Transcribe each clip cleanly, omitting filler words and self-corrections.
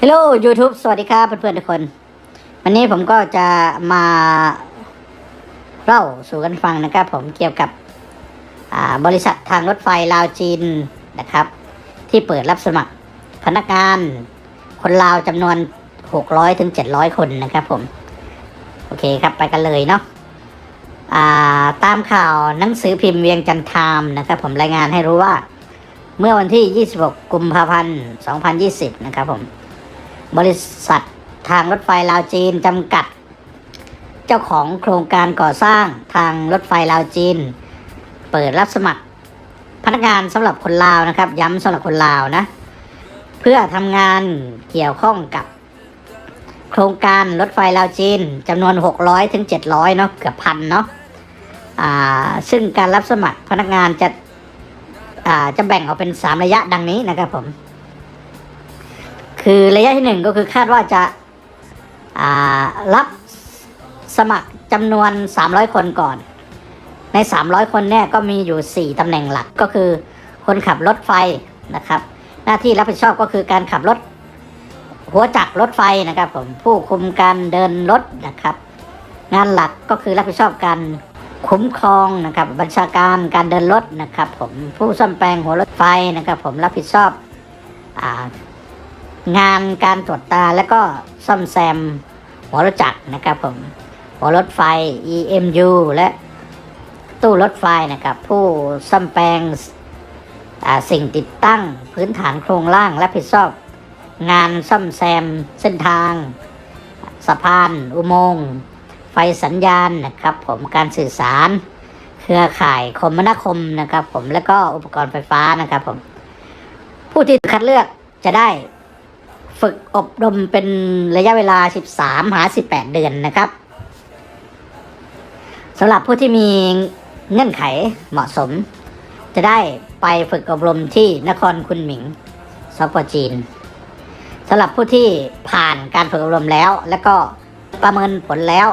ฮัลโหล YouTube สวัสดีครับเพื่อนๆทุกคนวันนี้ผมก็จะมาเล่าสู่กันฟังนะครับผมเกี่ยวกับบริษัททางรถไฟลาวจีนนะครับที่เปิดรับสมัครพนักงานคนลาวจำนวน600ถึง700คนนะครับผมโอเคครับไปกันเลยเนาะตามข่าวหนังสือพิมพ์เวียงจันทร์ไทม์นะครับผมรายงานให้รู้ว่าเมื่อวันที่26กุมภาพันธ์2020นะครับผมบริษัททางรถไฟลาวจีนจำกัดเจ้าของโครงการก่อสร้างทางรถไฟลาวจีนเปิดรับสมัครพนักงานสำหรับคนลาวนะครับย้ำสำหรับคนลาวนะเพื่อทำงานเกี่ยวข้องกับโครงการรถไฟลาวจีนจำนวน600ถึง700เนาะเกือบพันเนาะซึ่งการรับสมัครพนักงานจะแบ่งออกเป็น3ระยะดังนี้นะครับผมคือระยะที่1ก็คือคาดว่าจะรับสมัครจำนวน300คนก่อนใน300คนเนี่ยก็มีอยู่4ตำแหน่งหลักก็คือคนขับรถไฟนะครับหน้าที่รับผิดชอบก็คือการขับรถหัวจักรรถไฟนะครับผมผู้คุมการเดินรถนะครับงานหลักก็คือรับผิดชอบการคุ้มครองนะครับบัญชาการการเดินรถนะครับผมผู้ซ่อมแปลงหัวรถไฟนะครับผมรับผิดชอบงานการตรวจตาและก็ซ่อมแซมหัวรถจักรนะครับผมหัวรถไฟ EMU และตู้รถไฟนะครับผู้ซ่อมแปลงสิ่งติดตั้งพื้นฐานโครงล่างรับผิดชอบงานซ่อมแซมเส้นทางสะพานอุโมงค์ไฟสัญญาณนะครับผมการสื่อสารเครือข่ายคมนาคมนะครับผมและก็อุปกรณ์ไฟฟ้านะครับผมผู้ที่คัดเลือกจะได้ฝึกอบรมเป็นระยะเวลา13-18 เดือนนะครับสำหรับผู้ที่มีเงื่อนไขเหมาะสมจะได้ไปฝึกอบรมที่นครคุนหมิงสป.จีนสำหรับผู้ที่ผ่านการฝึกอบรมแล้วและก็ประเมินผลแล้ว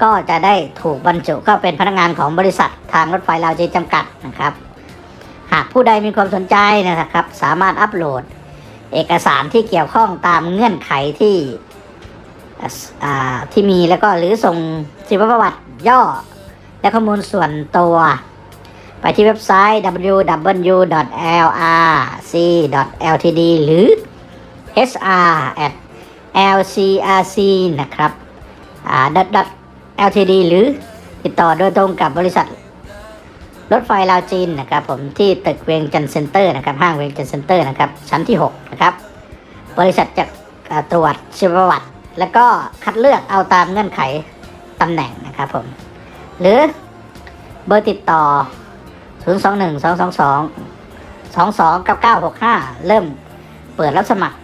ก็จะได้ถูกบรรจุเข้าเป็นพนักงานของบริษัททางรถไฟลาวจีนจำกัดนะครับหากผู้ใดมีความสนใจนะครับสามารถอัปโหลดเอกสารที่เกี่ยวข้องตามเงื่อนไขที่มีแล้วก็หรือส่งชีวประวัติย่อและข้อมูลส่วนตัวไปที่เว็บไซต์ www.lrc.ltd หรือ hr@lcrc นะครับ.ltd หรือติดต่อโดยตรงกับบริษัทรถไฟลาวจีนนะครับผมที่ตึกเวียงจันทร์เซ็นเตอร์นะครับห้างเวียงจันทร์เซ็นเตอร์นะครับชั้นที่6นะครับบริษัทจะตรวจชีวประวัติแล้วก็คัดเลือกเอาตามเงื่อนไขตำแหน่งนะครับผมหรือเบอร์ติดต่อ021-222-229965เริ่มเปิดรับสมัคร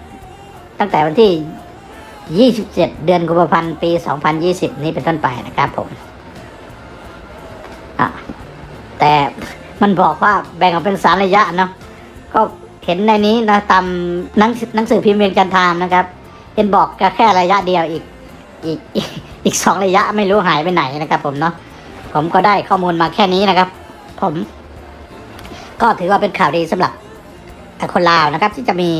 ตั้งแต่วันที่27เดือนกุมภาพันธ์ปี2020นี้เป็นต้นไปนะครับผมแต่มันบอกว่าแบ่งออกเป็น3ระยะเนาะก็เห็นในนี้นะตามหนังสือพิมพ์เวียงจันทร์ไทม์นะครับเห็นบอกแค่ระยะเดียวอีก2ระยะไม่รู้หายไปไหนนะครับผมเนาะผมก็ได้ข้อมูลมาแค่นี้นะครับผมก็ถือว่าเป็นข่าวดีสำหรับคนลาวนะครับที่จะมี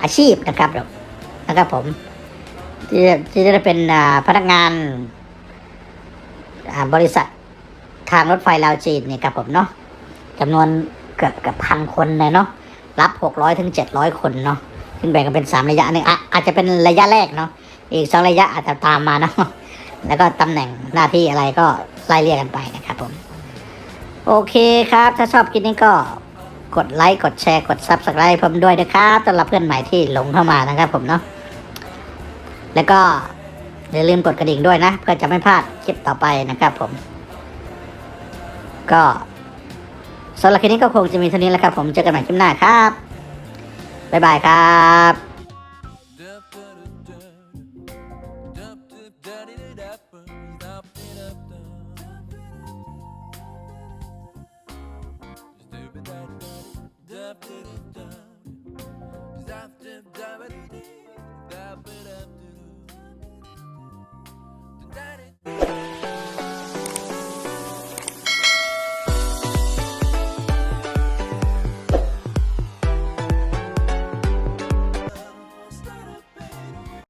อาชีพนะครับผมที่จะได้เป็นพนักงานบริษัททางรถไฟลาวจีนนี่ครับผมเนาะจำนวนเกือบพันคนเลยเนาะรับ600ถึง700คนเนาะซึ่งแบ่งกันเป็น3ระยะนึงอาจจะเป็นระยะแรกเนาะอีก2ระยะอาจจะตามมาเนาะแล้วก็ตำแหน่งหน้าที่อะไรก็ไล่เรียกกันไปนะครับผมโอเคครับถ้าชอบคลิปนี้ก็กดไลค์กดแชร์กด Subscribe ผมด้วยนะครับสำหรับเพื่อนใหม่ที่หลงเข้ามานะครับผมเนาะแล้วก็อย่าลืมกดกระดิ่งด้วยนะเพื่อจะไม่พลาดคลิปต่อไปนะครับผมก็สำหรับคลิปนี้ก็คงจะมีเท่านี้แล้วครับผมเจอกันใหม่คลิปหน้าครับบ๊ายบายครับ